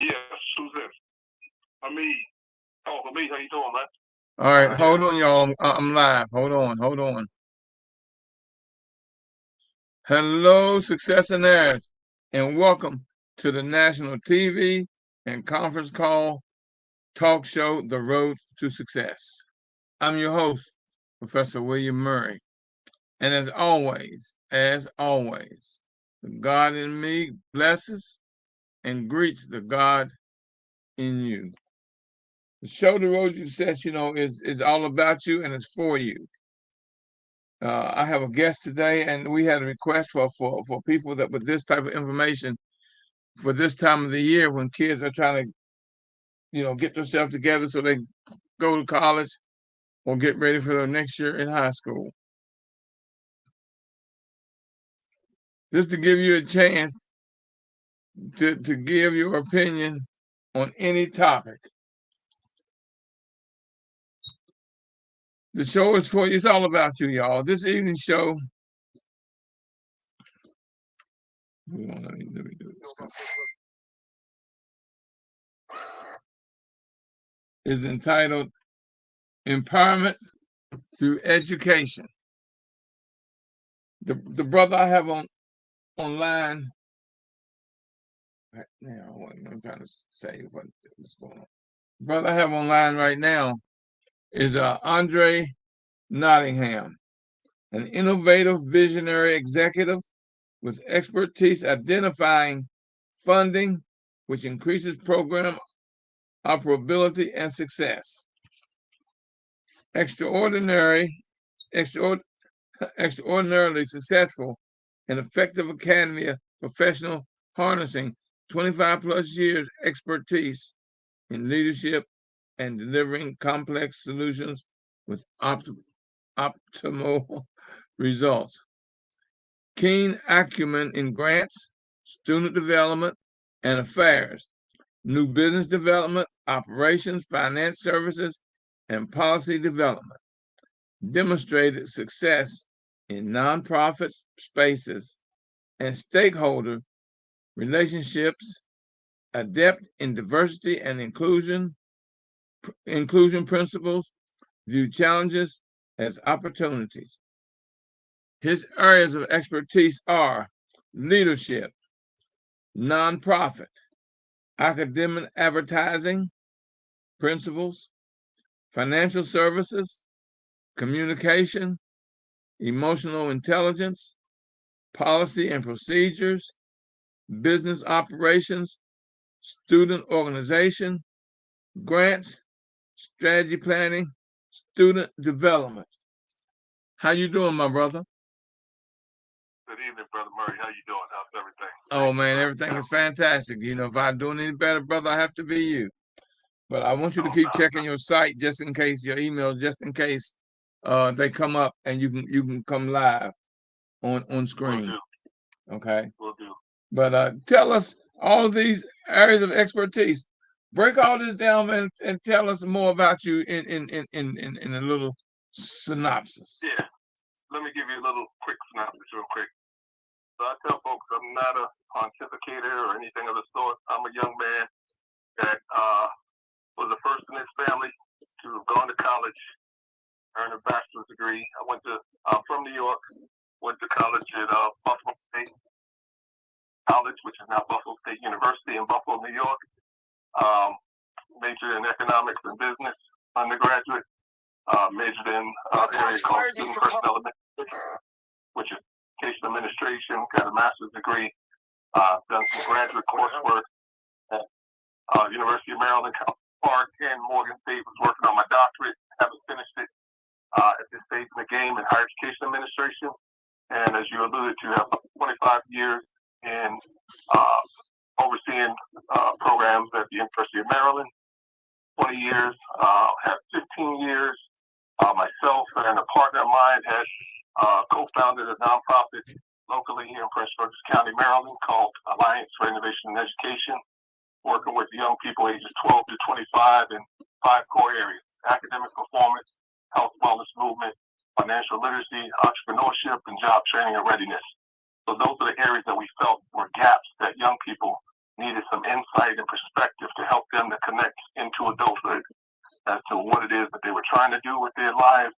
Yes, who's this? Me. Oh, for me, how you doing, man? All right, hold on, y'all. I'm live. Hold on. Hello, successionaires, and welcome to the national TV and conference call talk show, The Road to Success. I'm your host, Professor William Murray. And as always, the God in me blesses and greets the God in you. The show, The Road to Success, is all about you and it's for you. I have a guest today, and we had a request for people that with this type of information for this time of the year when kids are trying to, get themselves together so they can go to college or get ready for their next year in high school. Just to give you a chance to give your opinion on any topic. The show is for you. It's all about you, y'all. This evening show. Let me do this. Is entitled Empowerment Through Education. The brother I have online right now, what I'm trying to say what's going on. The brother I have online right now is Andre Nottingham, an innovative visionary executive with expertise identifying funding, which increases program operability and success. Extraordinarily successful and effective academy of professional harnessing 25 plus years expertise in leadership and delivering complex solutions with optimal results. Keen acumen in grants, student development, and affairs, new business development, operations, finance services, and policy development. Demonstrated success in nonprofit spaces and stakeholder relationships, adept in diversity and inclusion principles, view challenges as opportunities. His areas of expertise are leadership, nonprofit, academic advertising principles, financial services, communication, emotional intelligence, policy and procedures, business operations, student organization, grants, strategy planning, student development. How you doing, my brother? Good evening, Brother Murray. How you doing? How's everything? Oh, man, everything is fantastic. If I'm doing any better, brother, I have to be you. But I want you to keep checking your site just in case, your emails, just in case they come up and you can come live on screen. Will do. Okay. Will do. But tell us all of these areas of expertise. Break all this down, man, and tell us more about you in a little synopsis. Yeah. Let me give you a little quick synopsis real quick. So I tell folks I'm not a pontificator or anything of the sort. I'm a young man that was the first in his family to have gone to college, earned a bachelor's degree. I'm from New York, went to college at Buffalo State College, which is now Buffalo State University in Buffalo, New York. Majored in economics and business, undergraduate. Majored in an area called student personnel administration, which is education administration. Got a master's degree. Done some graduate coursework at University of Maryland, Park, and Morgan State. Was working on my doctorate. Haven't finished it at this stage in the game in higher education administration. And as you alluded to, have 25 years in overseeing programs at the University of Maryland. 20 years, have 15 years. Myself and a partner of mine had co-founded a nonprofit locally here in Prince George's County, Maryland, called Alliance for Innovation and Education, working with young people ages 12 to 25 in 5 core areas: academic performance, health wellness movement, financial literacy, entrepreneurship, and job training and readiness. So those are the areas that we felt were gaps that young people needed some insight and perspective to help them to connect into adulthood as to what it is that they were trying to do with their lives,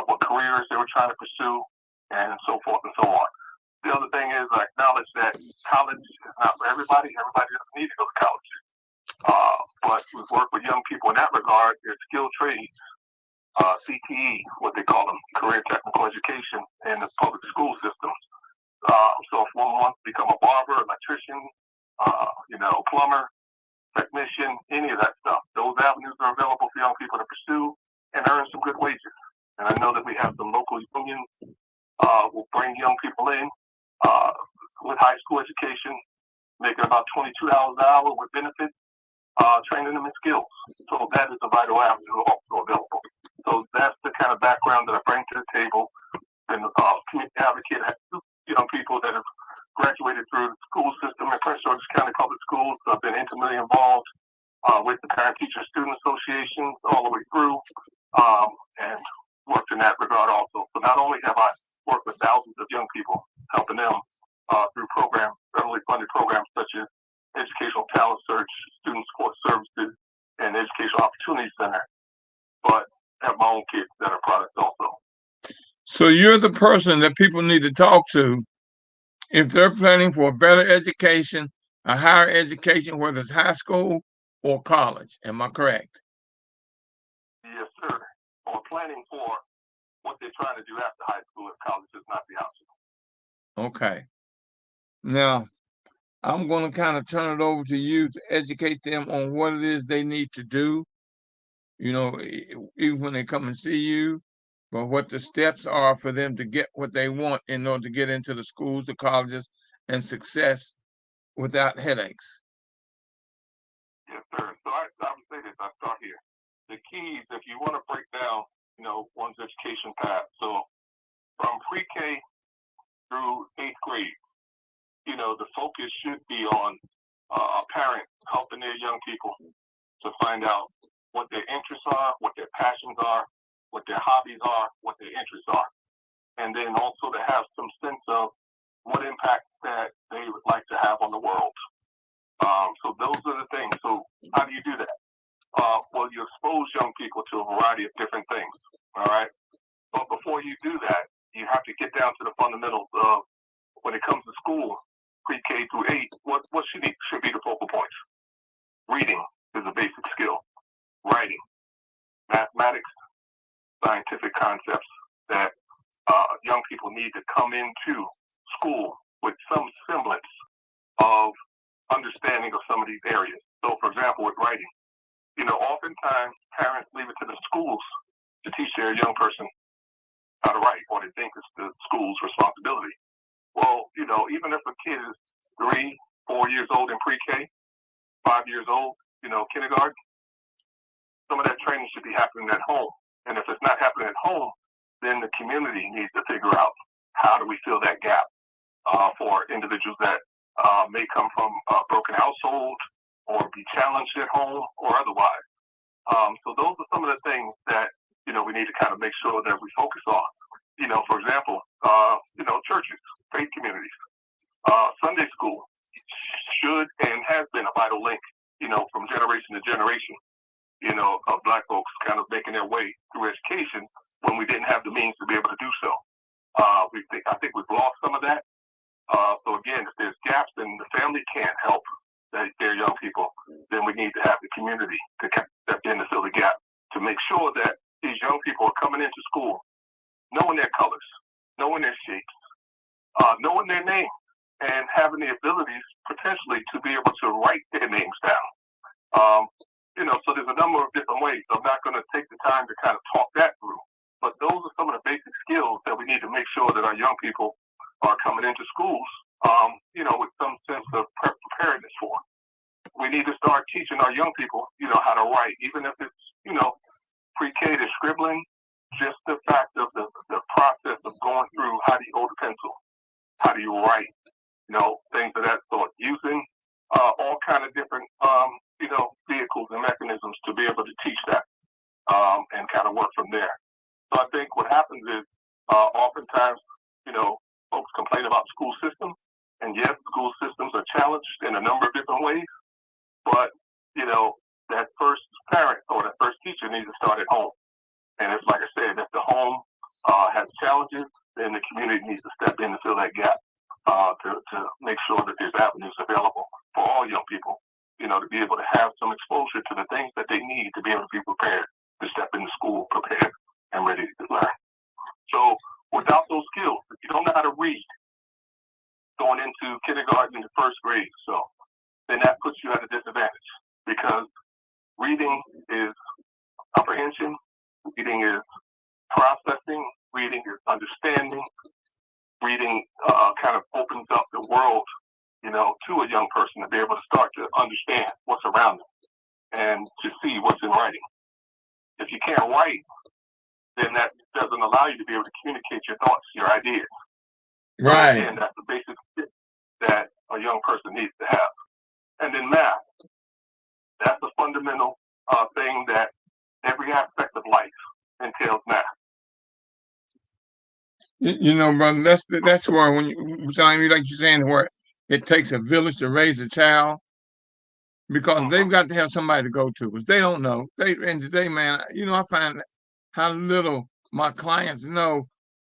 what careers they were trying to pursue, and so forth and so on. The other thing is I acknowledge that college is not for everybody. Everybody doesn't need to go to college. But we work with young people in that regard. There's skilled trades, CTE, what they call them, career technical education in the public school systems. So if one wants to become a barber, electrician, plumber, technician, any of that stuff, those avenues are available for young people to pursue and earn some good wages. And I know that we have some local unions will bring young people in with high school education, making about $22 an hour with benefits, training them in skills. So that is a vital avenue also available. So that's the kind of background that I bring to the table. And community advocate, I have two young people that have graduated through the school system in Prince George's County Public Schools. I've been intimately involved with the Parent Teacher Student Associations all the way through, and worked in that regard also. So not only have I worked with thousands of young people, helping them through programs, federally funded programs such as Educational Talent Search, Student Support Services, and Educational Opportunity Center, but have my own kids that are products also. So you're the person that people need to talk to if they're planning for a better education, a higher education, whether it's high school or college. Am I correct? Yes, sir. Or planning for what they're trying to do after high school if college is not the option. Okay. Now, I'm going to kind of turn it over to you to educate them on what it is they need to do, even when they come and see you, but what the steps are for them to get what they want in order to get into the schools, the colleges, and success without headaches. Yes, sir. So I would say this, I start here. The keys, if you want to break down, one's education path. So from pre-K through 8th grade, the focus should be on parents helping their young people to find out what their interests are, what their passions are, what their hobbies are, what their interests are. And then also to have some sense of what impact that they would like to have on the world. So those are the things. So how do you do that? Well, you expose young people to a variety of different things, all right? But before you do that, you have to get down to the fundamentals of when it comes to school, pre-K through 8, what should be the focal points? Reading is a basic skill. Writing, mathematics, scientific concepts that young people need to come into school with some semblance of understanding of some of these areas. So, for example, with writing, oftentimes parents leave it to the schools to teach their young person how to write, or they think it's the school's responsibility. Well, even if a kid is 3, 4 years old in pre-K, 5 years old, kindergarten, some of that training should be happening at home. And if it's not happening at home, then the community needs to figure out how do we fill that gap for individuals that may come from a broken household or be challenged at home or otherwise. So those are some of the things that, we need to kind of make sure that we focus on. For example, churches, faith communities, Sunday school should and has been a vital link, from generation to generation, of Black folks kind of making their way through education when we didn't have the means to be able to do so. I think we've lost some of that. So again, if there's gaps and the family can't help their young people, then we need to have the community to step in to fill the gap, to make sure that these young people are coming into school knowing their colors, knowing their shapes, knowing their names, and having the abilities potentially to be able to write their names down. So there's a number of different ways. I'm not going to take the time to kind of talk that through, but those are some of the basic skills that we need to make sure that our young people are coming into schools, with some sense of preparedness for. We need to start teaching our young people, how to write, even if it's, pre-K to scribbling, just the fact of the process of going through how do you hold a pencil, how do you write, things of that sort, using all kind of different, vehicles and mechanisms to be able to teach that and kind of work from there. So I think what happens is oftentimes, folks complain about the school system And yes, school systems are challenged in a number of different ways, but, that first parent or that first teacher needs to start at home. And it's like I said, if the home has challenges, then the community needs to step in to fill that gap to make sure that there's avenues available for all young people, to be able to have some exposure to the things that they need to be able to be prepared to step into school prepared and ready to learn. So without those skills, if you don't know how to read going into kindergarten and first grade, then that puts you at a disadvantage because reading is comprehension, reading is processing, reading is understanding, reading kind of opens up the world, to a young person to be able to start to understand what's around them and to see what's in writing. If you can't write, then that doesn't allow you to be able to communicate your thoughts, your ideas. Right. So again, that's the basic skill that a young person needs to have. And then math. That's a fundamental thing that every aspect of life entails math. Brother, that's where when like you're saying, where it takes a village to raise a child, because they've got to have somebody to go to, because they don't know. And today, man, I find how little my clients know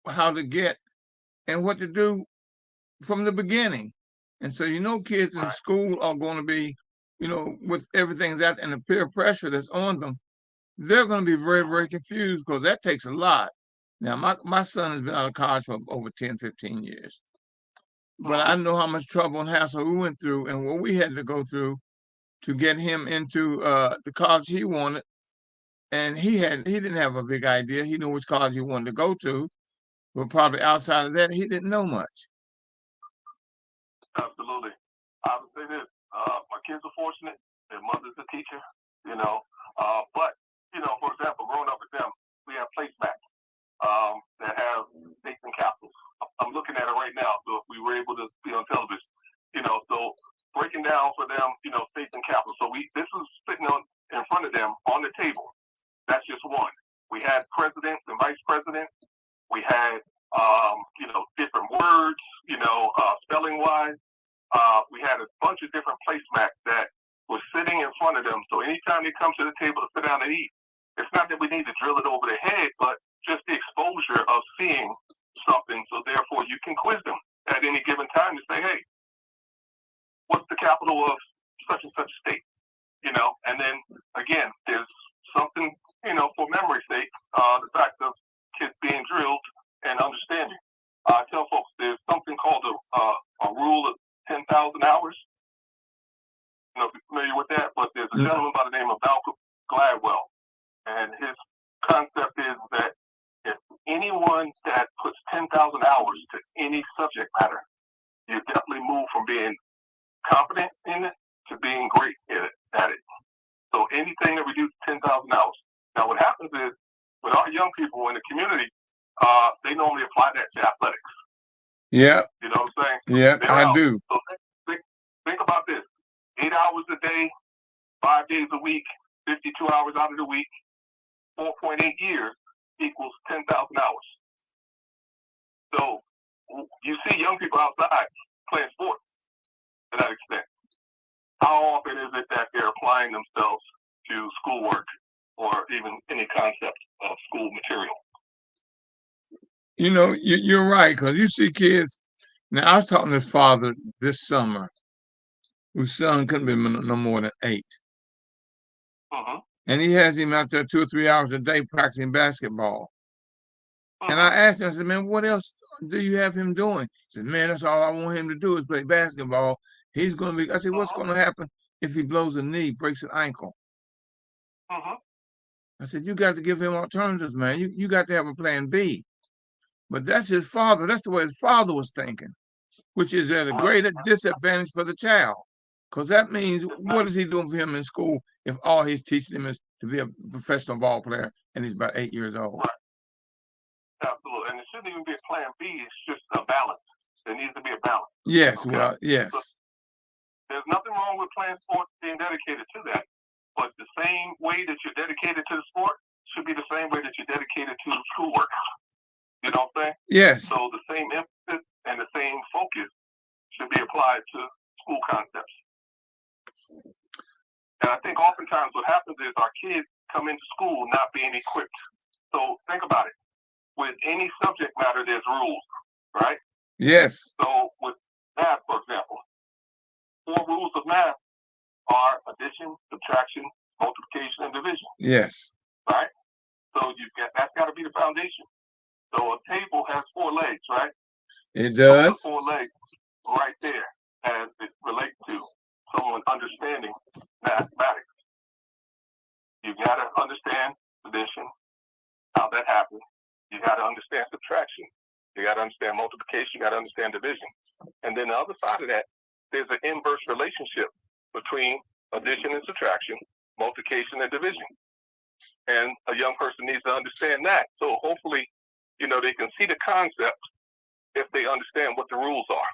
how to get and what to do from the beginning. And so, kids in school are going to be, with everything that and the peer pressure that's on them, they're going to be very, very confused because that takes a lot. Now, my son has been out of college for over 10, 15 years. But I know how much trouble and hassle we went through and what we had to go through to get him into the college he wanted. And he didn't have a big idea. He knew which college he wanted to go to, but probably outside of that, he didn't know much. Absolutely. I would say this. My kids are fortunate. Their mother's a teacher, but, for example, growing up with them, we have placemats that have states and capitals. I'm looking at it right now. So if we were able to see on television, so breaking down for them, states and capitals. So this is sitting in front of them on the table. That's just one. We had presidents and vice presidents. We had, different words, spelling wise. We had a bunch of different placemats that were sitting in front of them. So anytime they come to the table to sit down and eat, it's not that we need to drill it over their head, but just the exposure of seeing something. So therefore you can quiz them at any given time to say, hey, what's the capital of such and such state? And then again, there's something, for memory's sake, the fact of kids being drilled and understanding. I tell folks there's something called a rule of 10,000 hours. If you're familiar with that, but there's a gentleman by the name of Malcolm Gladwell, and his concept is that if anyone that puts 10,000 hours to any subject matter, you definitely move from being confident in it to being great at it. So anything that reduces 10,000 hours. Now, what happens is with our young people in the community, they normally apply that to athletics. Yeah. You know what I'm saying? Yeah, I do. So think about this. 8 hours a day, 5 days a week, 52 hours out of the week, 4.8 years equals 10,000 hours. So you see young people outside playing sports to that extent. How often is it that they're applying themselves to schoolwork or even any concept of school material? You're right, because you see kids. Now, I was talking to his father this summer, whose son couldn't be no more than 8. And he has him out there 2 or 3 hours a day practicing basketball. And I asked him, I said, man, what else do you have him doing? He said, man, that's all I want him to do is play basketball. He's going to be, I said, what's going to happen if he blows a knee, breaks an ankle? I said, you got to give him alternatives, man. You got to have a plan B. But that's his father. That's the way his father was thinking, which is at a greater disadvantage for the child. Because that means, what is he doing for him in school if all he's teaching him is to be a professional ball player and he's about 8 years old? Right. Absolutely. And it shouldn't even be a plan B. It's just a balance. There needs to be a balance. Yes, okay? Well, yes. So there's nothing wrong with playing sports being dedicated to that. But the same way that you're dedicated to the sport should be the same way that you're dedicated to schoolwork. You know what I'm saying? Yes. So the same emphasis and the same focus should be applied to school concepts. And I think oftentimes what happens is our kids come into school not being equipped. So think about it. With any subject matter, there's rules, right? Yes. So with math, for example, 4 rules of math are addition, subtraction, multiplication, and division. Yes. Right? So that's got to be the foundation. So a table has 4 legs, right? It does. So the 4 legs right there as it relates to someone understanding mathematics. You got to understand addition, how that happens. You got to understand subtraction. You got to understand multiplication. You got to understand division. And then the other side of that, there's an inverse relationship between addition and subtraction, multiplication and division. And a young person needs to understand that. So hopefully, they can see the concept if they understand what the rules are.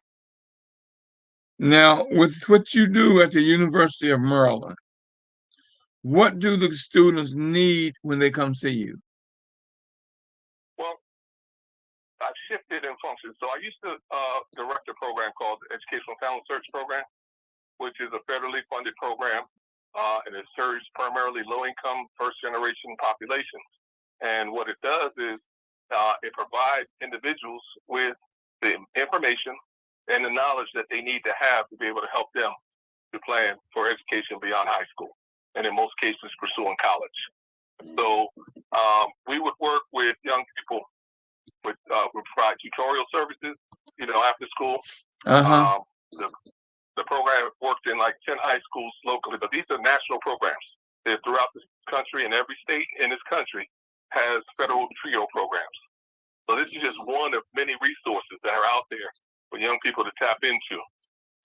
Now, with what you do at the University of Maryland, what do the students need when they come see you? Well, I've shifted in function. So I used to direct a program called the Educational Talent Search Program, which is a federally funded program, and it serves primarily low-income, first-generation populations. And what it does is it provides individuals with the information and the knowledge that they need to have to be able to help them to plan for education beyond high school, and in most cases, pursuing college. So we would work with young people. We provide tutorial services, after school. The program worked in like 10 high schools locally, but these are national programs. They're throughout the country, and every state in this country has federal TRIO programs. So this is just one of many resources that are out there for young people to tap into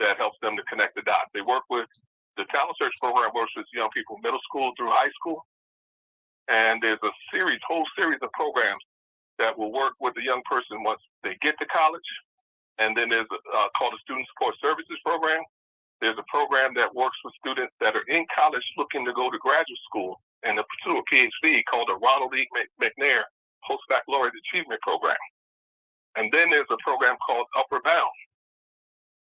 that helps them to connect the dots. They work with, the Talent Search Program works with young people middle school through high school. And there's a whole series of programs that will work with the young person once they get to college. And then there's called the Student Support Services Program. There's a program that works with students that are in college looking to go to graduate school and to pursue a PhD called the Ronald E. McNair Post-Baccalaureate Achievement Program. And then there's a program called Upward Bound.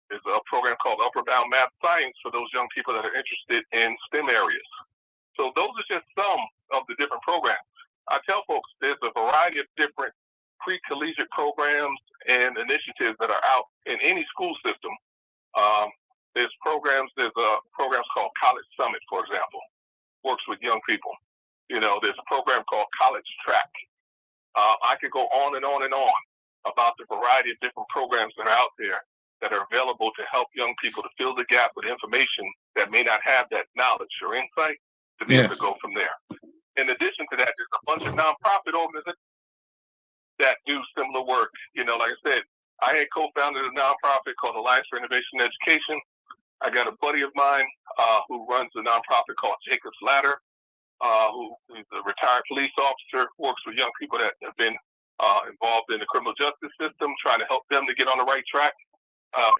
There's a program called Upward Bound Math Science for those young people that are interested in STEM areas. So those are just some of the different programs. I tell folks there's a variety of different pre-collegiate programs and initiatives that are out in any school system. There's programs called College Summit, for example, works with young people. There's a program called College Track. I could go on and on and on about the variety of different programs that are out there that are available to help young people to fill the gap with information that may not have that knowledge or insight to be able to go from there. In addition to that, there's a bunch of nonprofit organizations that do similar work. Like I said, I had co-founded a nonprofit called Alliance for Innovation and Education. I got a buddy of mine who runs a nonprofit called Jacob's Ladder, who is a retired police officer, works with young people that have been involved in the criminal justice system, trying to help them to get on the right track,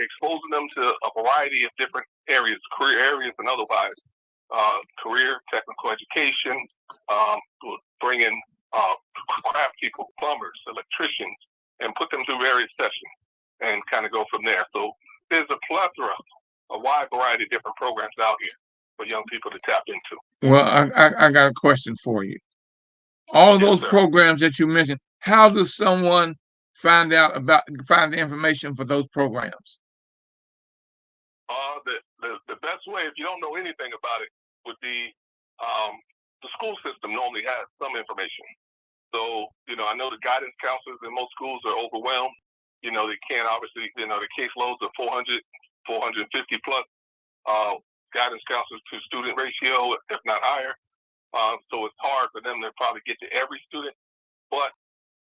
exposing them to a variety of different areas, career areas and otherwise, career, technical education, bringing craft people, plumbers, electricians, and put them through various sessions and kind of go from there. So there's a plethora, a wide variety of different programs out here for young people to tap into. Well, I got a question for you. All those programs that you mentioned, how does someone find the information for those programs? The best way, if you don't know anything about it, would be the school system normally has some information. So, I know the guidance counselors in most schools are overwhelmed. They can't obviously, the caseloads of 400, 450 plus guidance counselors to student ratio, if not higher. So it's hard for them to probably get to every student. But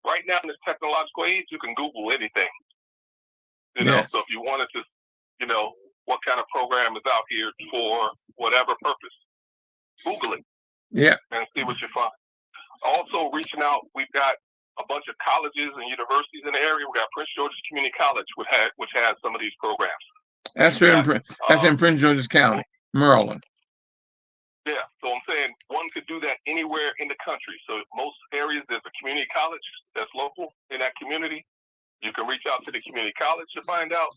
right now in this technological age, you can Google anything. So if you wanted to, what kind of program is out here for whatever purpose, Google it. Yeah. And see what you find. Also reaching out, we've got a bunch of colleges and universities in the area. We got Prince George's Community College, which has some of these programs. That's in Prince George's County, Maryland. Yeah, so I'm saying one could do that anywhere in the country. So most areas, there's a community college that's local in that community. You can reach out to the community college to find out.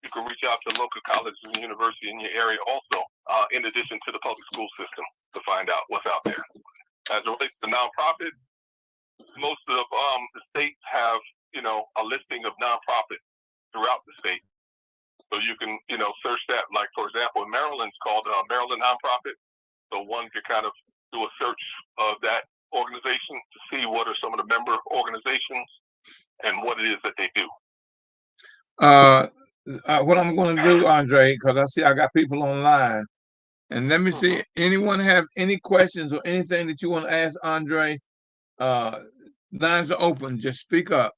you can reach out to local colleges and university in your area also, in addition to the public school system, to find out what's out there. As it relates to nonprofit, most of the states have, a listing of nonprofits throughout the state. So you can, search that. Like, for example, in Maryland, it's called Maryland Nonprofit. So one could kind of do a search of that organization to see what are some of the member organizations and what it is that they do. What I'm going to do, Andre, because I see I got people online, and let me see, anyone have any questions or anything that you want to ask Andre? Lines are open. Just speak up.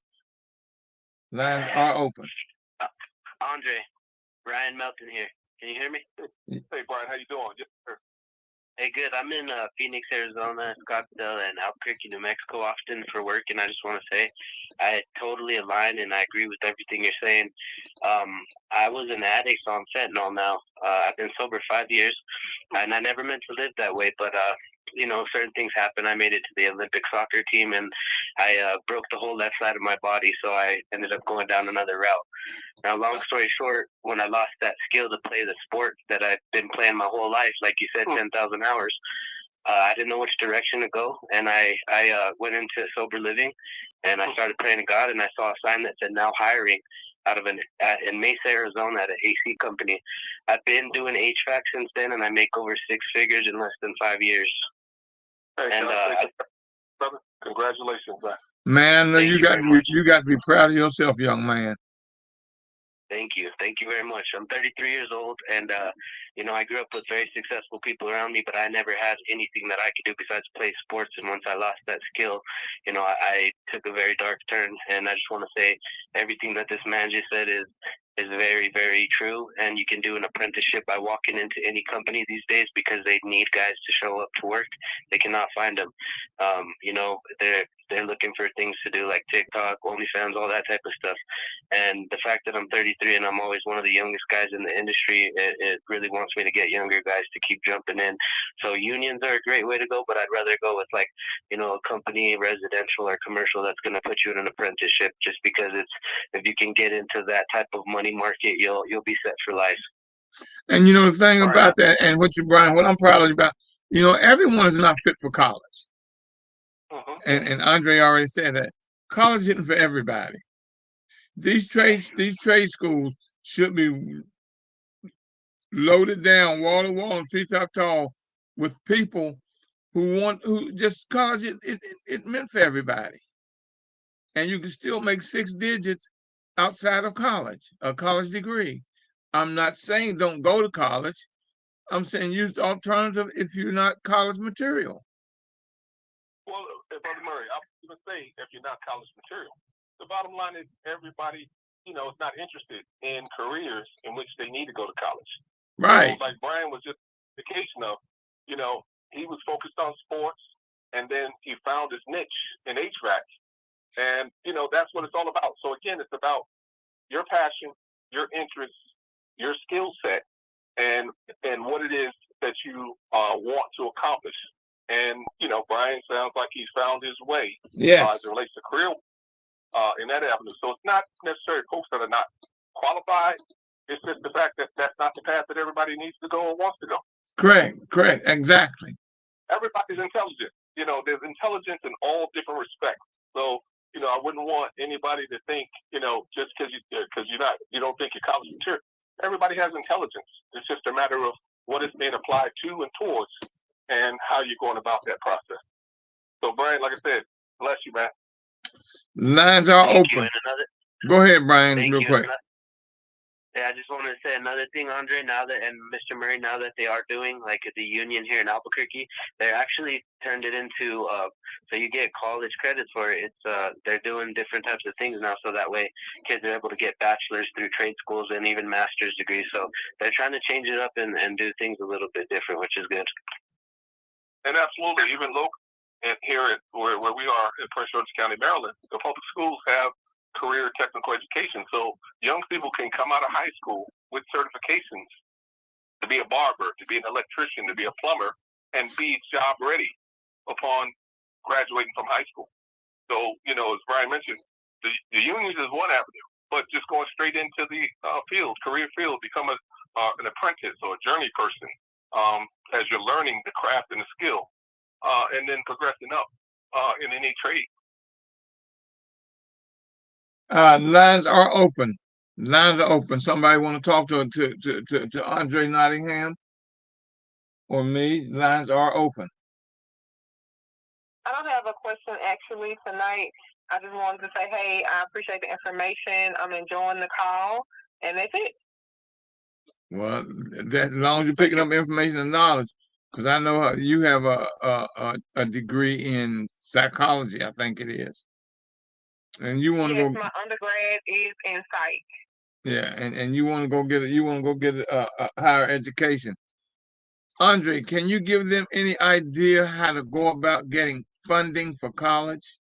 Lines are open. Andre, Brian Melton here. Can you hear me? Hey, Brian, how you doing? Yes, sir. Hey, good. I'm in Phoenix, Arizona, Scottsdale, and Albuquerque, New Mexico often for work, and I just want to say I totally align and I agree with everything you're saying. I was an addict on fentanyl now. I've been sober 5 years, and I never meant to live that way, but certain things happened. I made it to the Olympic soccer team, and I broke the whole left side of my body, so I ended up going down another route. Now, long story short, when I lost that skill to play the sport that I've been playing my whole life, like you said, 10,000 hours, I didn't know which direction to go, and I went into sober living, and I started praying to God, and I saw a sign that said now hiring out of in Mesa, Arizona, at an AC company. I've been doing HVAC since then, and I make over 6 figures in less than 5 years. Hey, and brother, congratulations, man. You got to be proud of yourself, young man. Thank you very much. I'm 33 years old, and I grew up with very successful people around me, but I never had anything that I could do besides play sports. And once I lost that skill, I took a very dark turn. And I just want to say everything that this man just said is very, very true. And you can do an apprenticeship by walking into any company these days because they need guys to show up to work. They cannot find them. They're looking for things to do like TikTok, OnlyFans, all that type of stuff. And the fact that I'm 33 and I'm always one of the youngest guys in the industry, it really wants me to get younger guys to keep jumping in. So unions are a great way to go, but I'd rather go with a company, residential or commercial, that's going to put you in an apprenticeship, just because if you can get into that type of money market, you'll be set for life. And the thing about that, and Brian, what I'm proud of you about, everyone is not fit for college. And Andre already said that college isn't for everybody. These trade schools should be loaded down wall to wall and treetop tall with people who just college it meant for everybody. And you can still make 6 digits outside of college, a college degree. I'm not saying don't go to college. I'm saying use the alternative if you're not college material. Well, Brother Murray, I was going to say, if you're not college material, the bottom line is everybody, is not interested in careers in which they need to go to college. Right. So, like Brian was just an indication of, he was focused on sports, and then he found his niche in HVAC. And, that's what it's all about. So, again, it's about your passion, your interests, your skill set, and what it is that you want to accomplish. And, Brian sounds like he's found his way as it relates to career in that avenue. So it's not necessarily folks that are not qualified. It's just the fact that that's not the path that everybody needs to go or wants to go. Correct. Exactly. Everybody's intelligent. There's intelligence in all different respects. So, I wouldn't want anybody to think, just because you don't think you're college material. Everybody has intelligence. It's just a matter of what is being applied to and towards, and how you're going about that process. So, Brian, like I said, bless you, man. Lines are open. Go ahead, Brian, real quick. Yeah, I just wanted to say another thing, Andre, and Mr. Murray, now that they are doing, like the union here in Albuquerque, they're actually turned it into, so you get college credits for it. They're doing different types of things now, so that way kids are able to get bachelor's through trade schools and even master's degrees. So they're trying to change it up and do things a little bit different, which is good. And absolutely, even local, and here where we are in Prince George's County, Maryland, the public schools have career technical education. So young people can come out of high school with certifications to be a barber, to be an electrician, to be a plumber, and be job ready upon graduating from high school. So, as Brian mentioned, the unions is one avenue. but just going straight into the field, career field, become an apprentice or a journey person as you're learning the craft and the skill, and then progressing up in any trade. Lines are open. Lines are open. Somebody want to talk to Andre Nottingham or me? Lines are open. I don't have a question actually tonight. I just wanted to say, hey, I appreciate the information. I'm enjoying the call, and that's it. Well, as long as you're picking up information and knowledge, because I know you have a degree in psychology, I think it is, and you want to Yes, go. my undergrad is in psych. Yeah, and you want to go get it. You want to go get a higher education. Andre, can you give them any idea how to go about getting funding for college?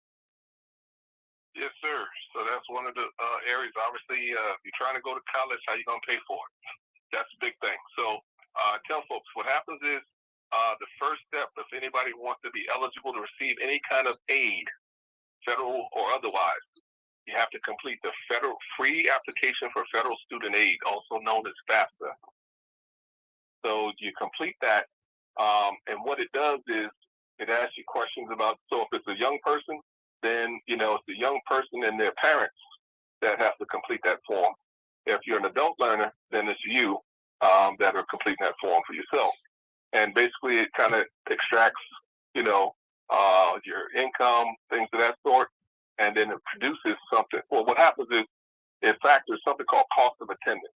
Yes, sir. So that's one of the areas. Obviously, if you're trying to go to college, how you gonna pay for it? That's a big thing. So tell folks what happens is the first step, if anybody wants to be eligible to receive any kind of aid, federal or otherwise, you have to complete the federal free application for federal student aid, also known as FAFSA. So you complete that, and what it does is it asks you questions about. So if it's a young person, then it's the young person and their parents that have to complete that form. If you're an adult learner, then it's you that are completing that form for yourself. And basically, it kind of extracts, your income, things of that sort, and then it produces something. Well, what happens is it factors something called cost of attendance.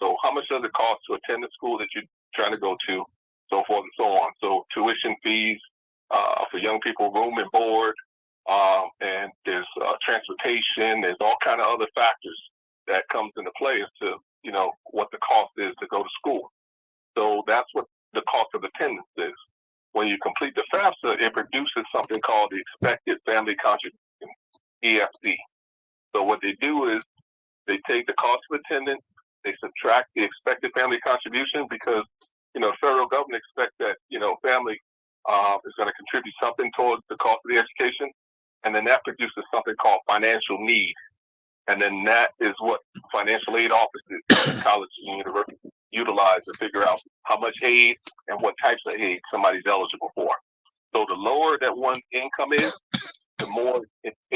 So how much does it cost to attend the school that you're trying to go to, so forth and so on. So tuition fees for young people, room and board, and there's transportation. There's all kind of other factors that comes into play as to what the cost is to go to school. So that's what the cost of attendance is. When you complete the FAFSA, it produces something called the expected family contribution, EFC. So what they do is they take the cost of attendance, they subtract the expected family contribution because the federal government expects that family is going to contribute something towards the cost of the education, and then that produces something called financial need. And then that is what financial aid offices at colleges and universities utilize to figure out how much aid and what types of aid somebody's eligible for. So the lower that one's income is, the more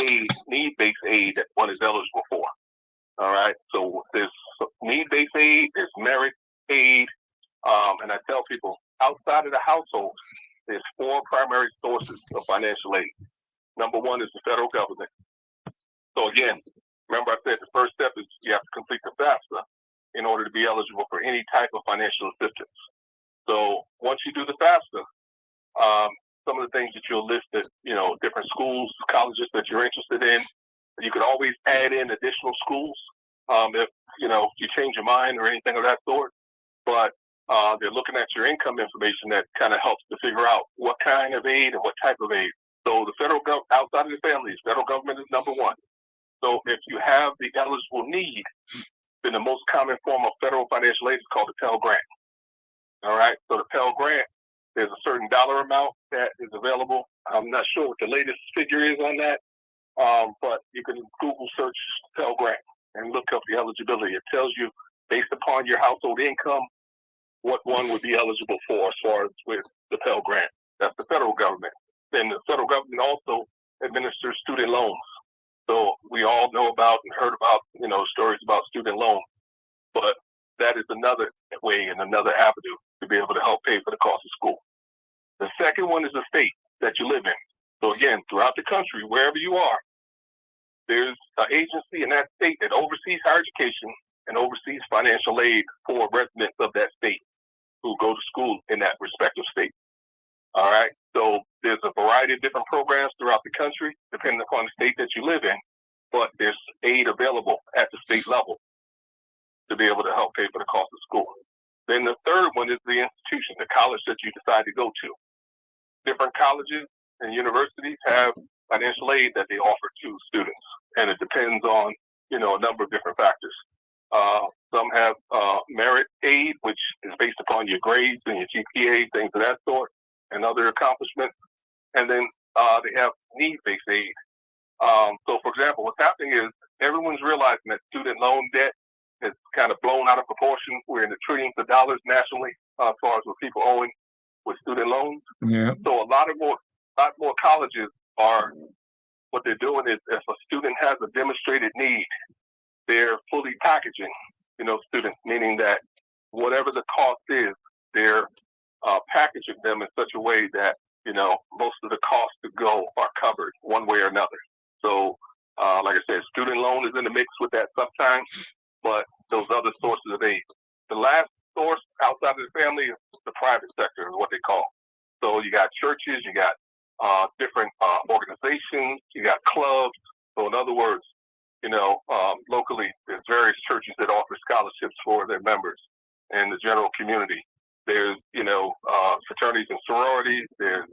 aid, need-based aid that one is eligible for. All right. So there's need-based aid, there's merit aid, and I tell people outside of the household, there's 4 primary sources of financial aid. Number 1 is the federal government. So again, remember I said the first step is you have to complete the FAFSA in order to be eligible for any type of financial assistance. So once you do the FAFSA, some of the things that you'll list at, different schools, colleges that you're interested in, you could always add in additional schools if, you change your mind or anything of that sort. But they're looking at your income information that kind of helps to figure out what kind of aid and what type of aid. So the federal government, outside of the families, federal government is number 1. So if you have the eligible need, then the most common form of federal financial aid is called the Pell Grant. All right. So the Pell Grant, there's a certain dollar amount that is available. I'm not sure what the latest figure is on that, but you can Google search Pell Grant and look up the eligibility. It tells you based upon your household income what one would be eligible for as far as with the Pell Grant. That's the federal government. Then the federal government also administers student loans. So we all know about and heard about, stories about student loans, but that is another way and another avenue to be able to help pay for the cost of school. The second one is the state that you live in. So again, throughout the country, wherever you are, there's an agency in that state that oversees higher education and oversees financial aid for residents of that state who go to school in that respective state. All right. So there's a variety of different programs throughout the country, depending upon the state that you live in, but there's aid available at the state level to be able to help pay for the cost of school. Then the third one is the institution, the college that you decide to go to. Different colleges and universities have financial aid that they offer to students, and it depends on, a number of different factors. Some have merit aid, which is based upon your grades and your GPA, things of that sort, and other accomplishments. And then they have need-based aid. So, for example, what's happening is everyone's realizing that student loan debt is kind of blown out of proportion. We're in the trillions of dollars nationally as far as what people owing with student loans. Yeah. So a lot more colleges are, what they're doing is, if a student has a demonstrated need, they're fully packaging, students, meaning that whatever the cost is, they're packaging them in such a way that, most of the costs to go are covered one way or another. So, like I said, student loan is in the mix with that sometimes, but those other sources of aid. The last source outside of the family is the private sector, is what they call. So you got churches, you got different organizations, you got clubs. So in other words, locally, there's various churches that offer scholarships for their members and the general community. There's, fraternities and sororities. There's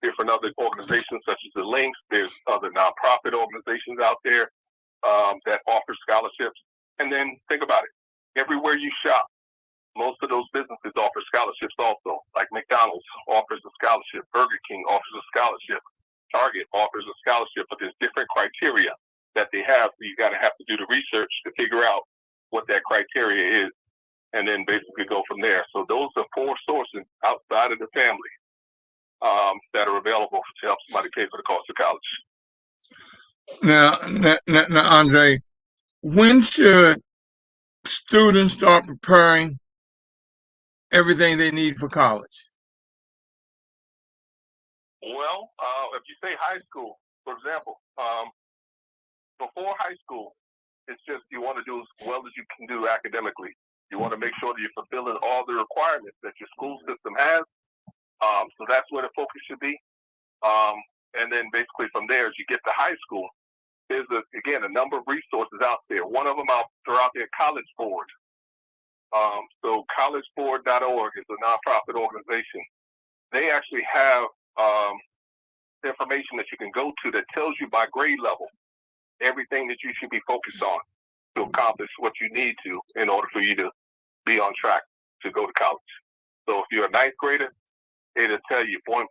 different other organizations such as the Links. There's other nonprofit organizations out there that offer scholarships. And then think about it. Everywhere you shop, most of those businesses offer scholarships also. Like McDonald's offers a scholarship. Burger King offers a scholarship. Target offers a scholarship, but there's different criteria that they have. So you got to have to do the research to figure out what that criteria is, and then basically go from there. So those are 4 sources outside of the family that are available to help somebody pay for the cost of college. Now, Andre, when should students start preparing everything they need for college? Well, if you say high school, for example, before high school, it's just you want to do as well as you can do academically. You want to make sure that you're fulfilling all the requirements that your school system has. So that's where the focus should be. And then basically from there, as you get to high school, there's, a number of resources out there. One of them they're out there, College Board. So collegeboard.org is a nonprofit organization. They actually have information that you can go to that tells you by grade level everything that you should be focused on to accomplish what you need to in order for you to be on track to go to college. So if you're a 9th grader, it'll tell you point.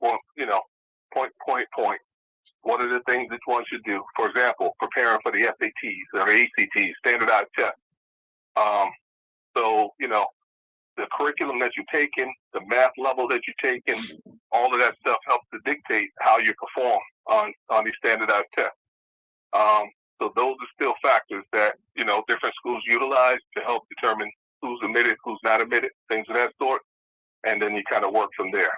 What are the things that one should do? For example, preparing for the SATs or the ACTs, standardized tests. So, the curriculum that you're taking, the math level that you're taking, all of that stuff helps to dictate how you perform on these standardized tests. So those are still factors that, different schools utilize to help determine who's admitted, who's not admitted, things of that sort. And then you kind of work from there.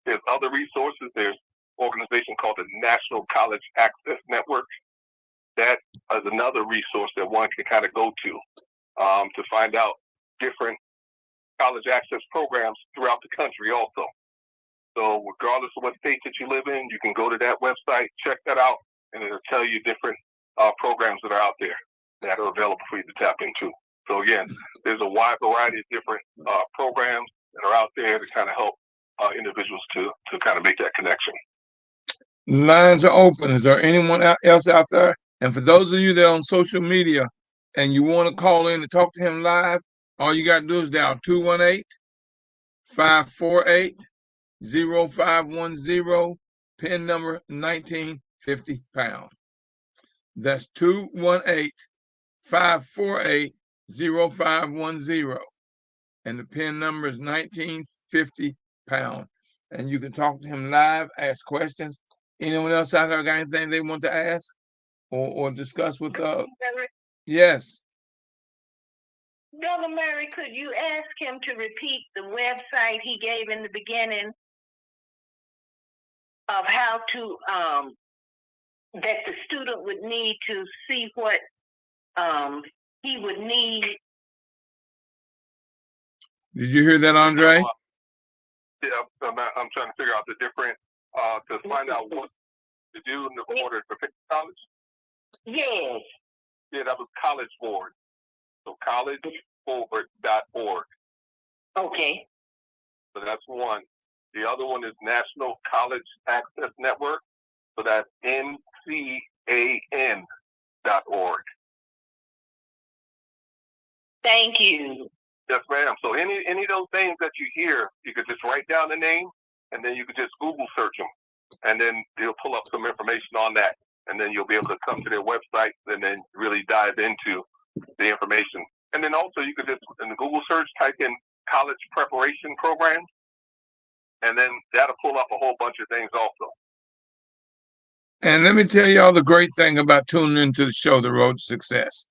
There's other resources. There's an organization called the National College Access Network. That is another resource that one can kind of go to find out different college access programs throughout the country also. So regardless of what state that you live in, you can go to that website, check that out, and it'll tell you different programs that are out there that are available for you to tap into. So again, there's a wide variety of different programs that are out there to kind of help individuals to kind of make that connection. Lines are open. Is there anyone else out there? And for those of you that are on social media and you want to call in and talk to him live, all you got to do is dial 218-548-0510, PIN number 1950 £. That's 218-548-0510, and the PIN number is 1950 £. And you can talk to him live, ask questions. Anyone else out there got anything they want to ask or discuss with Yes. Brother Murray, could you ask him to repeat the website he gave in the beginning of how to that the student would need to see what he would need? Did you hear that, Andre? Yeah, I'm trying to figure out the different to find out what to do in the order to pick college. Yes. Yeah, that was College Board. So collegeboard.org. Okay. So that's one. The other one is National College Access Network. So that's NCAN.org. Thank you. Yes, ma'am. So any of those names that you hear, you could just write down the name, and then you could just Google search them, and then they'll pull up some information on that. and then you'll be able to come to their website and then really dive into the information. And then also you could just in the Google search type in college preparation program, and then that'll pull up a whole bunch of things also. And let me tell y'all the great thing about tuning into the show, The Road to Success.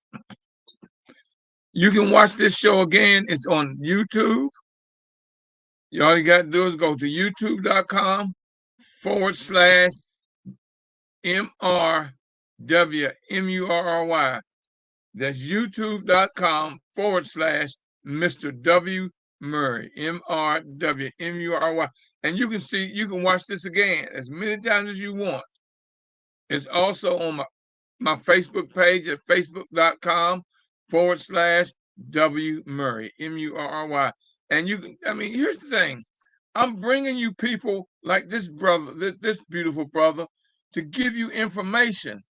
You can watch this show again. It's on YouTube. All you got to do is go to youtube.com/MrWMurry. That's youtube.com/Mr. W. Murray, MrWMurry. And you can watch this again as many times as you want. It's also on my Facebook page at facebook.com/W. Murray, Murry. And here's the thing. I'm bringing you people like this brother, this beautiful brother, to give you information.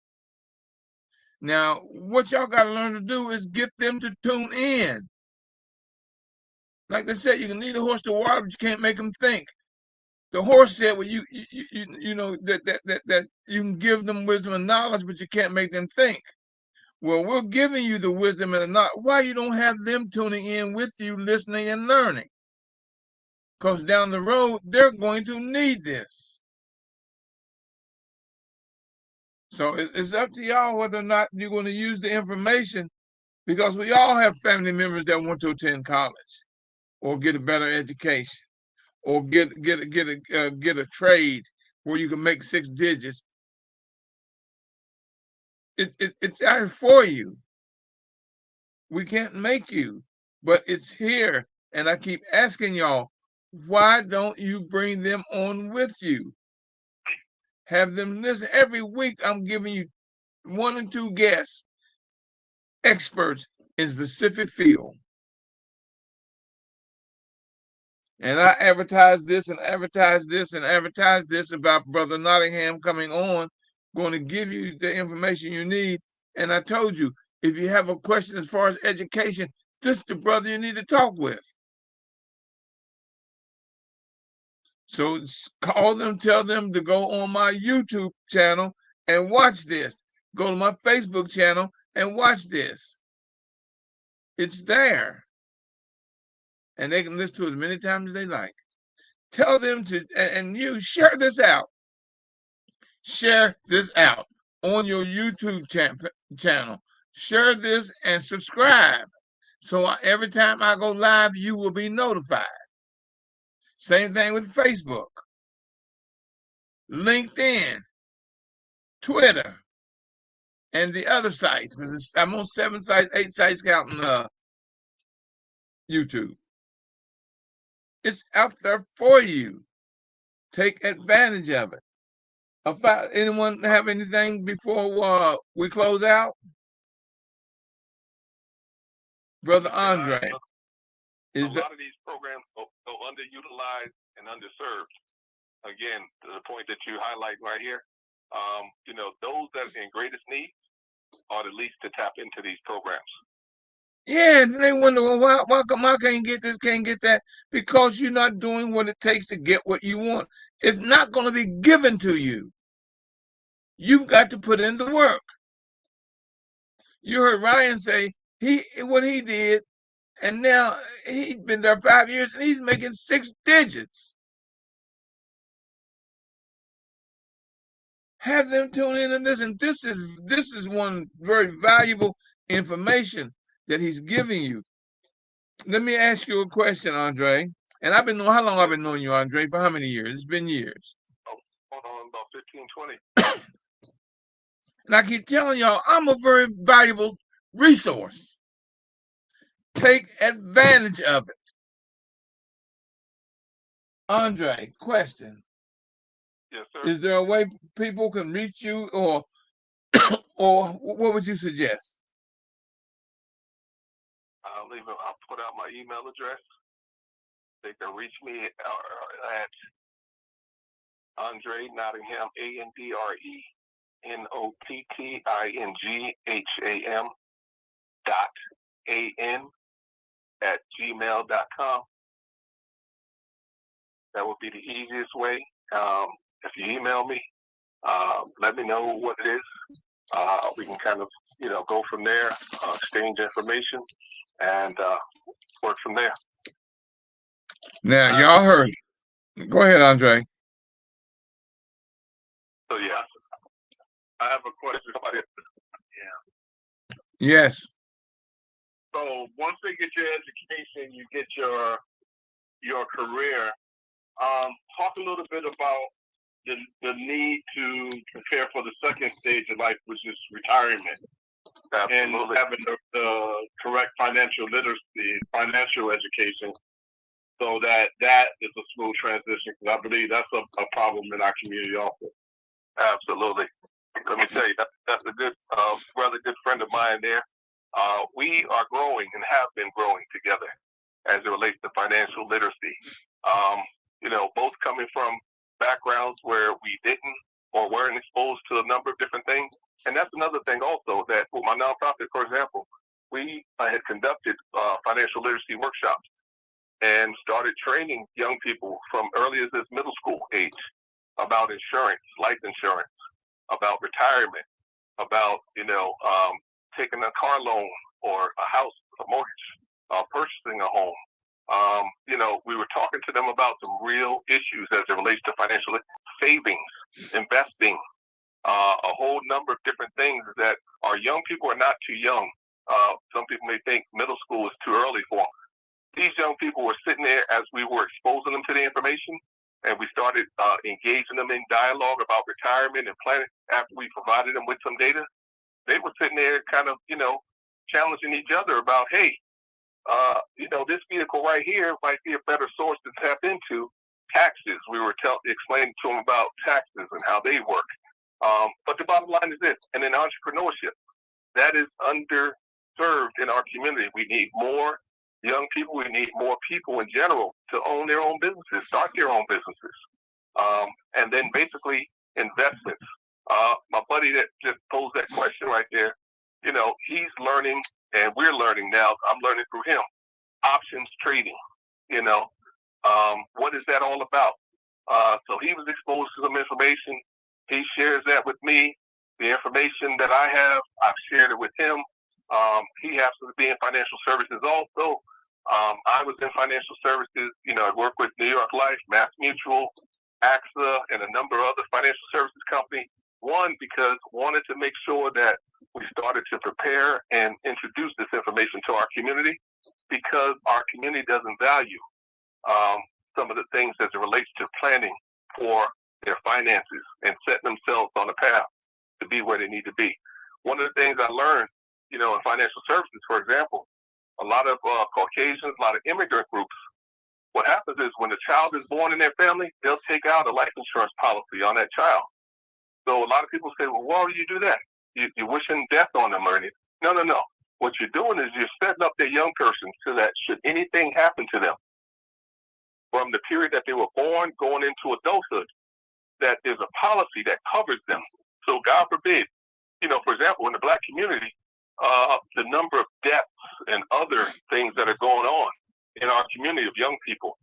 Now, what y'all got to learn to do is get them to tune in. Like they said, you can lead a horse to water, but you can't make them think. The horse said, "Well, you know that you can give them wisdom and knowledge, but you can't make them think." Well, we're giving you the wisdom and the knowledge. Why you don't have them tuning in with you, listening and learning? Because down the road, they're going to need this. So it's up to y'all whether or not you're going to use the information, because we all have family members that want to attend college or get a better education or get a trade where you can make 6 digits. It's out here for you. We can't make you, but it's here. And I keep asking y'all, why don't you bring them on with you? Have them listen. Every week I'm giving you 1 or 2 guests, experts in specific field. And I advertise this and advertise this and advertise this about Brother Nottingham coming on, going to give you the information you need. And I told you, if you have a question as far as education, this is the brother you need to talk with. So call them, tell them to go on my YouTube channel and watch this. Go to my Facebook channel and watch this. It's there. And they can listen to it as many times as they like. Tell them to, and you share this out. Share this out on your YouTube channel. Share this and subscribe. So every time I go live, you will be notified. Same thing with Facebook, LinkedIn, Twitter, and the other sites, because I'm on 7 sites, 8 sites counting YouTube. It's out there for you. Take advantage of it. About anyone have anything before we close out? Brother Andre. A lot of these programs go underutilized and underserved. Again, to the point that you highlight right here, those that are in greatest need are the least to tap into these programs. Yeah, and they wonder, well, why come I can't get this, can't get that? Because you're not doing what it takes to get what you want. It's not going to be given to you. You've got to put in the work. You heard Ryan say what he did, and now he's been there 5 years and he's making 6 digits. Have them tune in and listen. This is one very valuable information that he's giving you. Let me ask you a question, Andre. And how long I've been knowing you, Andre? For how many years? It's been years. About 15, 20. And I keep telling y'all, I'm a very valuable resource. Take advantage of it. Andre, question. Yes, sir. Is there a way people can reach you, or what would you suggest? I'll put out my email address. They can reach me at Andre Nottingham, AndreNottingham .an@gmail.com. That would be the easiest way. If you email me, let me know what it is. We can kind of, go from there, exchange information, and work from there. Now, y'all heard. Go ahead, Andre. So, yeah, I have a question about it. Yes. So once they get your education, you get your career. Talk a little bit about the need to prepare for the second stage of life, which is retirement. Absolutely. And having the correct financial literacy, financial education, so that is a smooth transition. Because I believe that's a problem in our community also. Absolutely. Let me tell you, that's a good, rather good friend of mine there. We are growing and have been growing together as it relates to financial literacy. Both coming from backgrounds where we didn't or weren't exposed to a number of different things. And that's another thing also, that with my nonprofit, for example, we had conducted financial literacy workshops and started training young people from early as middle school age about insurance, life insurance, about retirement, about, taking a car loan or a house, a mortgage, purchasing a home. We were talking to them about some real issues as it relates to financial savings, investing, a whole number of different things that our young people are not too young. Some people may think middle school is too early for them. These young people were sitting there as we were exposing them to the information, and we started engaging them in dialogue about retirement and planning after we provided them with some data. They were sitting there kind of, challenging each other about, hey, this vehicle right here might be a better source to tap into. Taxes. We were explaining to them about taxes and how they work. But the bottom line is this, and in entrepreneurship, that is underserved in our community. We need more young people. We need more people in general to own their own businesses, start their own businesses. And then basically investments. My buddy that just posed that question right there, he's learning and we're learning now. I'm learning through him. Options trading, what is that all about? So he was exposed to some information. He shares that with me. The information that I have, I've shared it with him. He happens to be in financial services also. I was in financial services, I work with New York Life, Mass Mutual, AXA, and a number of other financial services companies. One, because wanted to make sure that we started to prepare and introduce this information to our community, because our community doesn't value some of the things as it relates to planning for their finances and setting themselves on a path to be where they need to be. One of the things I learned, in financial services, for example, a lot of Caucasians, a lot of immigrant groups, what happens is when a child is born in their family, they'll take out a life insurance policy on that child. So a lot of people say, well, why do you do that? You're wishing death on them or anything. No. What you're doing is you're setting up their young person so that should anything happen to them from the period that they were born going into adulthood, that there's a policy that covers them. So God forbid, for example, in the Black community, the number of deaths and other things that are going on in our community of young people.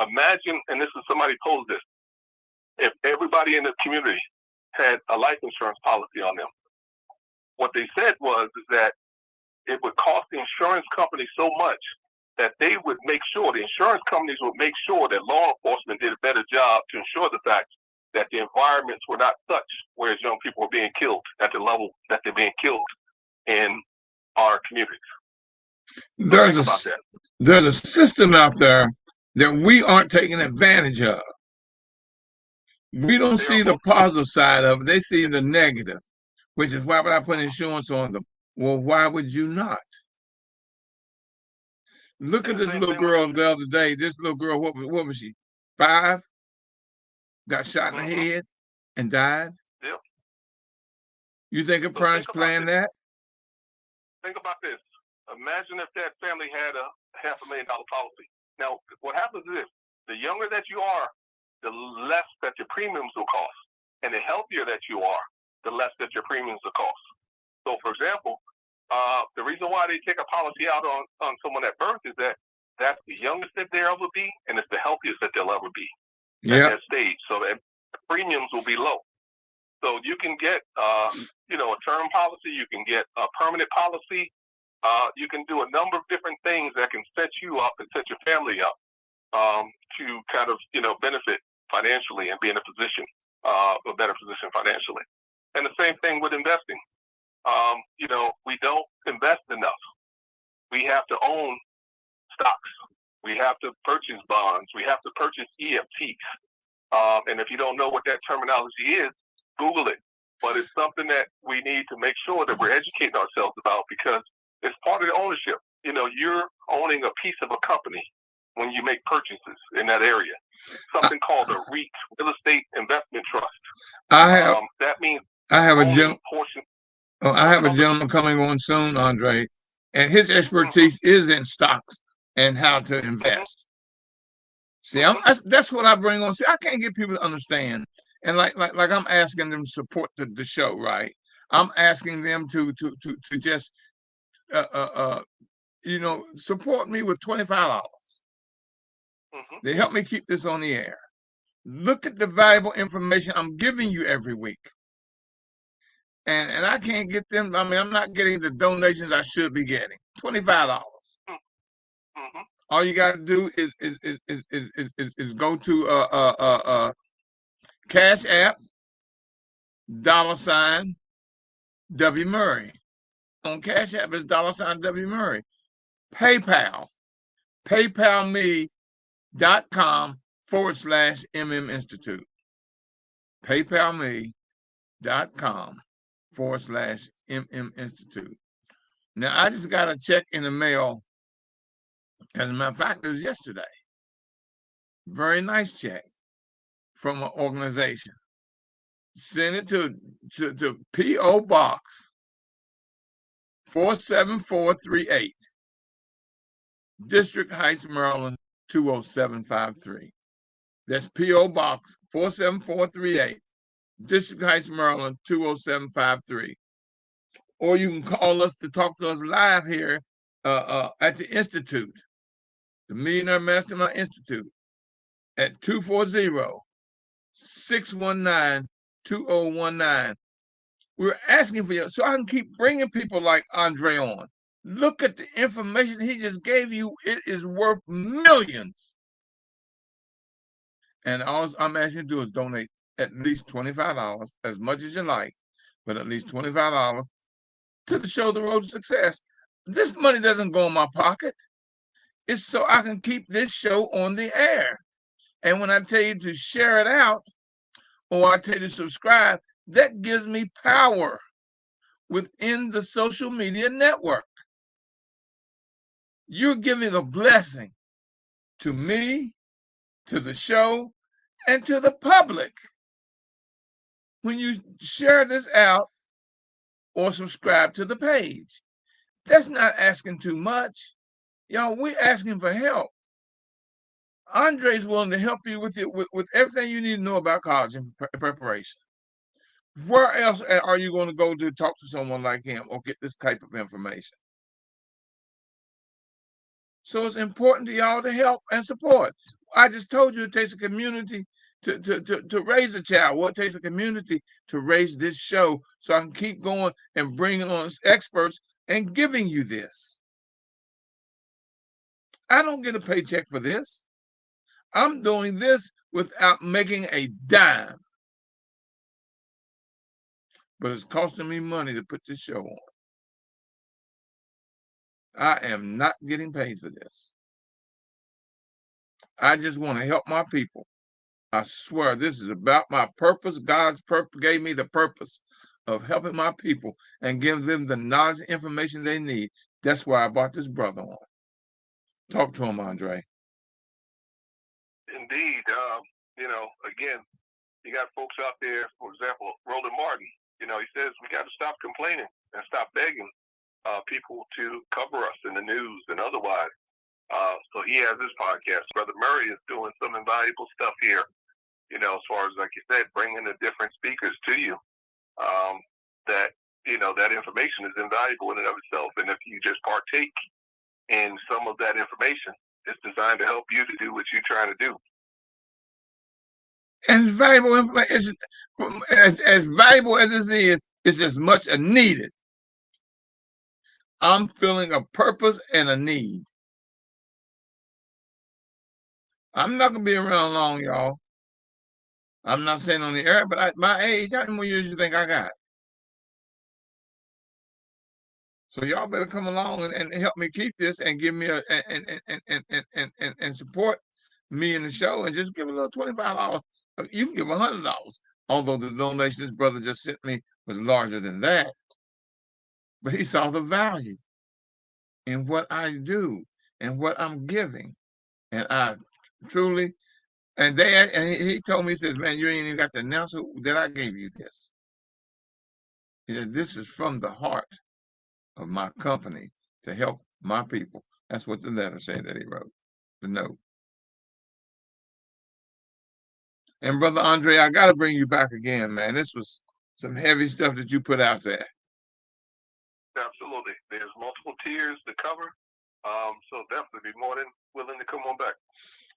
Imagine, and this is somebody posed this, if everybody in the community had a life insurance policy on them. What they said was that it would cost the insurance company so much that they would make sure, the insurance companies would make sure that law enforcement did a better job to ensure the fact that the environments were not such, whereas young people were being killed at the level that they're being killed in our communities. There's a system out there that we aren't taking advantage of. We don't see the positive side of it. They see the negative, which is why would I put insurance on them? Well, why would you not? Look at this little girl the other day. This little girl, what was she? 5? Got shot in the head and died? Yep. You think a parent's planned that? Think about this. Imagine if that family had a $500,000 policy. Now, what happens is this. The younger that you are, the less that your premiums will cost. And the healthier that you are, the less that your premiums will cost. So, for example, the reason why they take a policy out on someone at birth is that that's the youngest that they'll ever be, and it's the healthiest that they'll ever be at that stage. So that premiums will be low. So you can get, you know, a term policy. You can get a permanent policy. You can do a number of different things that can set you up and set your family up to kind of, you know, benefit financially and be in a position, a better position financially. And the same thing with investing. You know, we don't invest enough. We have to own stocks. We have to purchase bonds. We have to purchase EFTs. And if you don't know what that terminology is, Google it. But it's something that we need to make sure that we're educating ourselves about, because it's part of the ownership. You know, you're owning a piece of a company when you make purchases in that area. Something called a REIT, real estate investment trust. That means I have a portion. I have a gentleman coming on soon, Andre, and his expertise is in stocks and how to invest. See, that's what I bring on. See, I can't get people to understand, and like I'm asking them to support the show, right? I'm asking them to just you know, support me with $25. They help me keep this on the air. Look at the valuable information I'm giving you every week. And I can't get them. I mean, I'm not getting the donations I should be getting. $25. All you got to do is go to Cash App, $ W Murray. On Cash App is $ W Murray. PayPal, paypalme.com/MM Institute. paypalme.com/MM Institute. Now, I just got a check in the mail. As a matter of fact, it was yesterday. Very nice check from an organization. Send it to P.O. Box 47438, District Heights, Maryland 20753. That's P.O. Box 47438, District Heights, Maryland 20753. Or you can call us to talk to us live here at the Institute, the Millionaire Mastermind Institute, at 240-619-2019. We're asking for you so I can keep bringing people like Andre on. Look at the information he just gave you. It is worth millions. And all I'm asking you to do is donate at least $25, as much as you like, but at least $25 to the show, The Road to Success. This money doesn't go in my pocket. It's so I can keep this show on the air. And when I tell you to share it out, or I tell you to subscribe, that gives me power within the social media network. You're giving a blessing to me, to the show, and to the public when you share this out or subscribe to the page. That's not asking too much. Y'all, we're asking for help. Andre's willing to help you with everything you need to know about college and preparation. Where else are you going to go to talk to someone like him or get this type of information? So it's important to y'all to help and support. I just told you it takes a community to raise a child. Well, it takes a community to raise this show so I can keep going and bringing on experts and giving you this. I don't get a paycheck for this. I'm doing this without making a dime. But it's costing me money to put this show on. I am not getting paid for this. I just want to help my people. I swear this is about my purpose. God's purpose gave me the purpose of helping my people and give them the knowledge and information they need. That's why I brought this brother on. Talk to him, Andre. Indeed. You know, again, you got folks out there, for example, Roland Martin. You know, he says we got to stop complaining and stop begging people to cover us in the news and otherwise. So he has this podcast. Brother Murray is doing some invaluable stuff here, you know, as far as, like you said, bringing the different speakers to you. That, you know, that information is invaluable in and of itself. And if you just partake in some of that information, it's designed to help you to do what you're trying to do. And valuable information. as valuable as this is, it's as much a needed. I'm feeling a purpose and a need. I'm not gonna be around long, y'all. I'm not saying on the air, but my age, how many more years you think I got? So y'all better come along and help me keep this and give me and support me in the show and just give a little $25. You can give $100. Although the donation this brother just sent me was larger than that. But he saw the value in what I do and what I'm giving. And I truly, and he told me, he says, man, you ain't even got to announce that I gave you this. He said, this is from the heart of my company to help my people. That's what the letter said that he wrote, the note. And Brother Andre, I got to bring you back again, man. This was some heavy stuff that you put out there. Absolutely. There's multiple tiers to cover. So definitely be more than willing to come on back.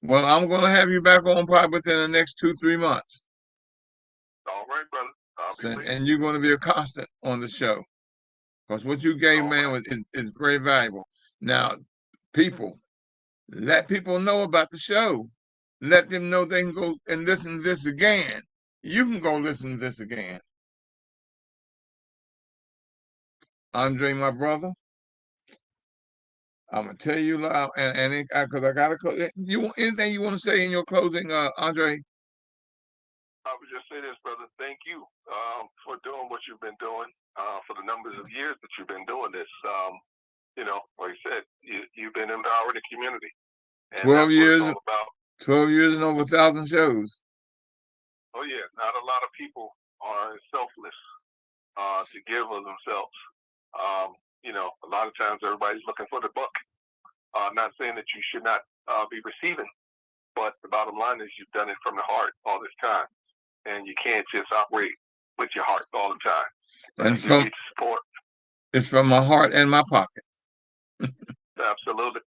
Well, I'm going to have you back on probably within the next 2-3 months. All right, brother. And you're going to be a constant on the show. Because what you gave, man, is very valuable. Now, people, let people know about the show. Let them know they can go and listen to this again. You can go listen to this again. Andre, my brother, I'm gonna tell you, and because I gotta. You want anything you want to say in your closing, Andre? I would just say this, brother. Thank you for doing what you've been doing for the numbers of years that you've been doing this. Like I said, you've been empowering the community. And 12 years. 12 years and over 1,000 shows. Oh yeah, not a lot of people are selfless to give of themselves. A lot of times everybody's looking for the buck. Not saying that you should not be receiving, but the bottom line is you've done it from the heart all this time, and you can't just operate with your heart all the time. And you need support. It's from my heart and my pocket. Absolutely.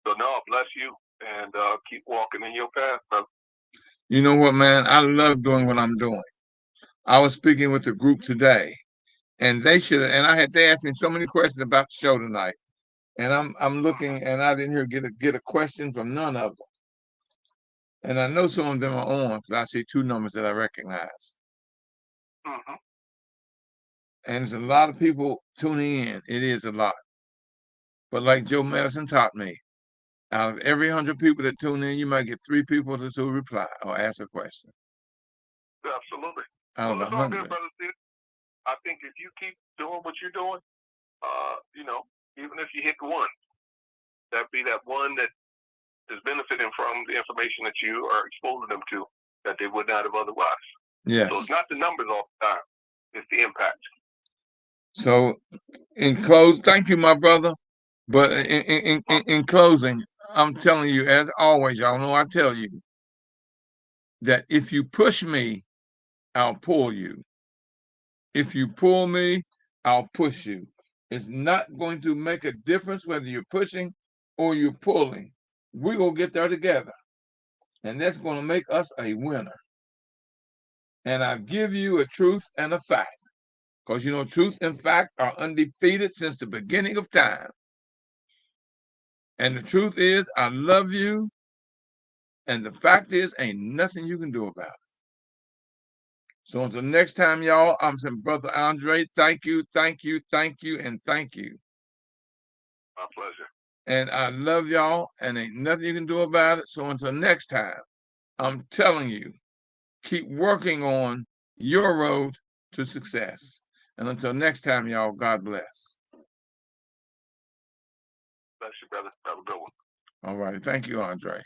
So no, bless you, and keep walking in your path, brother. You know what, man? I love doing what I'm doing. I was speaking with a group today, and they asked me so many questions about the show tonight. And I'm looking, and I didn't get a question from none of them. And I know some of them are on because I see 2 numbers that I recognize. Mm-hmm. And there's a lot of people tuning in. It is a lot. But like Joe Madison taught me, out of every 100 people that tune in, you might get 3 people to reply or ask a question. Absolutely. Out of 100. Good, brother. I think if you keep doing what you're doing, even if you hit one, that'd be that one that is benefiting from the information that you are exposing them to that they would not have otherwise. Yes. So it's not the numbers all the time; it's the impact. So, in close, thank you, my brother. But in closing, I'm telling you, as always, y'all know I tell you that if you push me, I'll pull you. If you pull me, I'll push you. It's not going to make a difference whether you're pushing or you're pulling. We're going to get there together. And that's going to make us a winner. And I give you a truth and a fact. Because truth and fact are undefeated since the beginning of time. And the truth is, I love you. And the fact is, ain't nothing you can do about it. So until next time, y'all, I'm Brother Andre. Thank you, thank you, thank you, and thank you. My pleasure. And I love y'all, and ain't nothing you can do about it. So until next time, I'm telling you, keep working on your road to success. And until next time, y'all, God bless. Bless you, brother. Have a good one. All right. Thank you, Andre.